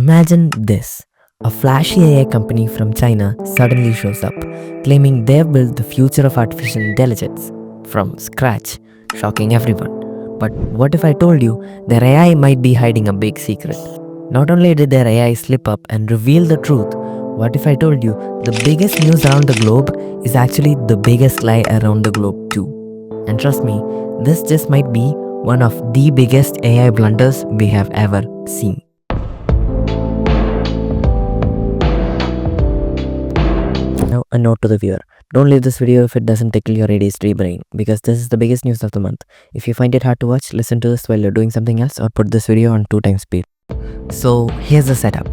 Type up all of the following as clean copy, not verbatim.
Imagine this. A flashy AI company from China suddenly shows up, claiming they've built the future of artificial intelligence from scratch, shocking everyone. But what if I told you their AI might be hiding a big secret? Not only did their AI slip up and reveal the truth, what if I told you the biggest news around the globe is actually the biggest lie around the globe too? And trust me, this just might be one of the biggest AI blunders we have ever seen. Now, a note to the viewer. Don't leave this video if it doesn't tickle your ADHD brain, because this is the biggest news of the month. If you find it hard to watch, listen to this while you're doing something else or put this video on 2x speed. So here's the setup.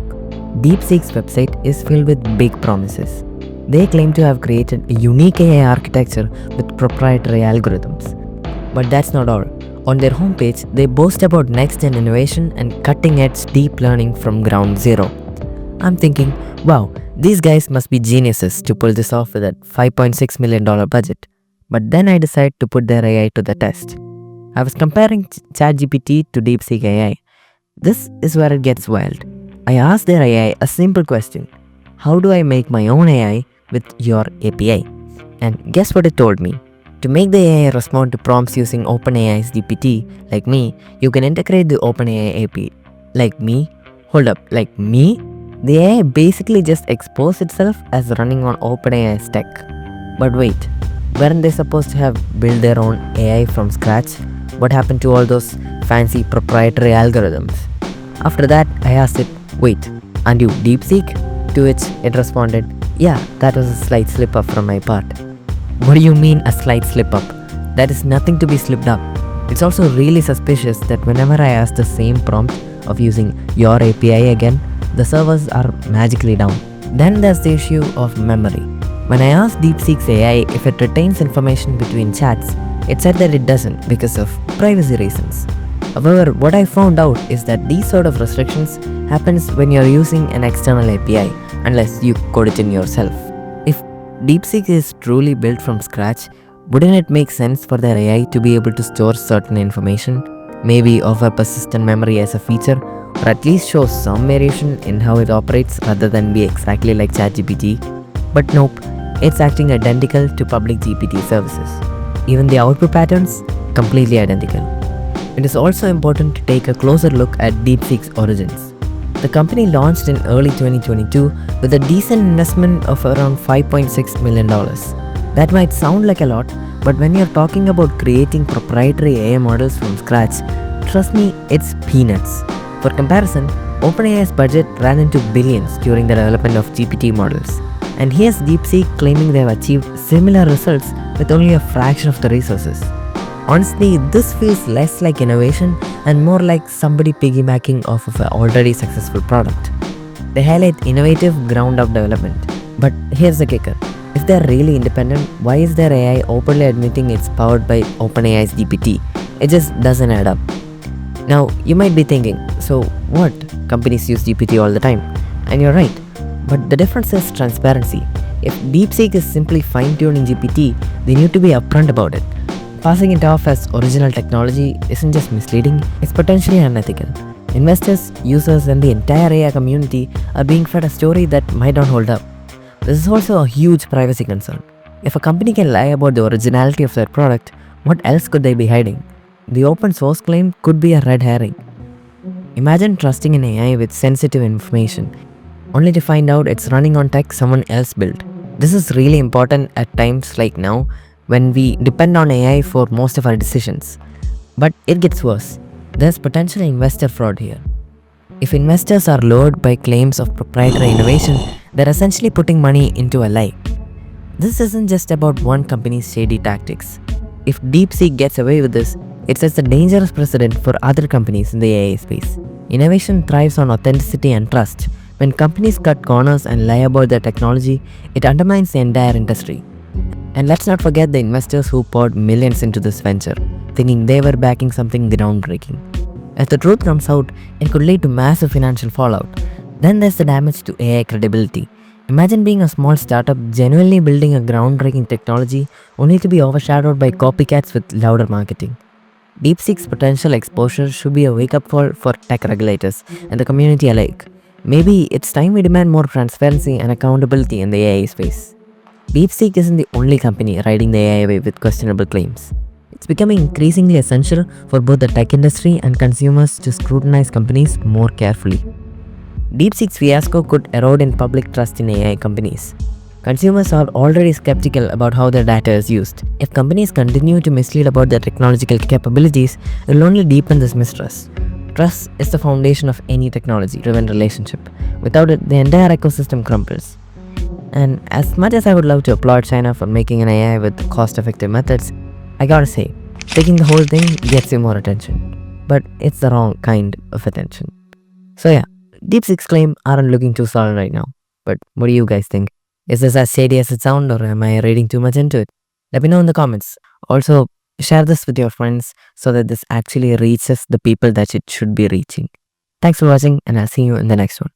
DeepSeek's website is filled with big promises. They claim to have created a unique AI architecture with proprietary algorithms. But that's not all. On their homepage, they boast about next-gen innovation and cutting-edge deep learning from ground zero. I'm thinking, wow, these guys must be geniuses to pull this off with a $5.6 million budget. But then I decide to put their AI to the test. I was comparing ChatGPT to DeepSeek AI. This is where it gets wild. I asked their AI a simple question. How do I make my own AI with your API? And guess what it told me? To make the AI respond to prompts using OpenAI's GPT, like me, you can integrate the OpenAI API. Like me? Hold up, like me? The AI basically just exposed itself as running on OpenAI's tech. But wait, weren't they supposed to have built their own AI from scratch? What happened to all those fancy proprietary algorithms? After that, I asked it, wait, aren't you DeepSeek? To which it responded, yeah, that was a slight slip up from my part. What do you mean a slight slip up? That is nothing to be slipped up. It's also really suspicious that whenever I ask the same prompt of using your API again, the servers are magically down. Then there's the issue of memory. When I asked DeepSeek's AI if it retains information between chats, it said that it doesn't because of privacy reasons. However, what I found out is that these sort of restrictions happens when you're using an external API, unless you code it in yourself. If DeepSeek is truly built from scratch, wouldn't it make sense for their AI to be able to store certain information? Maybe offer persistent memory as a feature, or at least show some variation in how it operates rather than be exactly like ChatGPT. But nope, it's acting identical to public GPT services. Even the output patterns, completely identical. It is also important to take a closer look at DeepSeek's origins. The company launched in early 2022 with a decent investment of around $5.6 million. That might sound like a lot, but when you're talking about creating proprietary AI models from scratch, trust me, it's peanuts. For comparison, OpenAI's budget ran into billions during the development of GPT models. And here's DeepSeek claiming they've achieved similar results with only a fraction of the resources. Honestly, this feels less like innovation and more like somebody piggybacking off of an already successful product. They highlight innovative ground-up development. But here's the kicker. If they're really independent, why is their AI openly admitting it's powered by OpenAI's GPT? It just doesn't add up. Now, you might be thinking, so what? Companies use GPT all the time. And you're right. But the difference is transparency. If DeepSeek is simply fine-tuning GPT, they need to be upfront about it. Passing it off as original technology isn't just misleading, it's potentially unethical. Investors, users, and the entire AI community are being fed a story that might not hold up. This is also a huge privacy concern. If a company can lie about the originality of their product, what else could they be hiding? The open source claim could be a red herring. Imagine trusting an AI with sensitive information, only to find out it's running on tech someone else built. This is really important at times like now, when we depend on AI for most of our decisions. But it gets worse. There's potential investor fraud here. If investors are lured by claims of proprietary innovation, they're essentially putting money into a lie. This isn't just about one company's shady tactics. If DeepSeek gets away with this, it sets a dangerous precedent for other companies in the AI space. Innovation thrives on authenticity and trust. When companies cut corners and lie about their technology, it undermines the entire industry. And let's not forget the investors who poured millions into this venture, thinking they were backing something groundbreaking. If the truth comes out, it could lead to massive financial fallout. Then there's the damage to AI credibility. Imagine being a small startup genuinely building a groundbreaking technology only to be overshadowed by copycats with louder marketing. DeepSeek's potential exposure should be a wake-up call for tech regulators and the community alike. Maybe it's time we demand more transparency and accountability in the AI space. DeepSeek isn't the only company riding the AI wave with questionable claims. It's becoming increasingly essential for both the tech industry and consumers to scrutinize companies more carefully. DeepSeek's fiasco could erode in public trust in AI companies. Consumers are already skeptical about how their data is used. If companies continue to mislead about their technological capabilities, it will only deepen this mistrust. Trust is the foundation of any technology-driven relationship. Without it, the entire ecosystem crumbles. And as much as I would love to applaud China for making an AI with cost-effective methods, I gotta say, taking the whole thing gets you more attention. But it's the wrong kind of attention. So yeah, DeepSeek's claim aren't looking too solid right now. But what do you guys think? Is this as shady as it sounds, or am I reading too much into it? Let me know in the comments. Also, share this with your friends so that this actually reaches the people that it should be reaching. Thanks for watching, and I'll see you in the next one.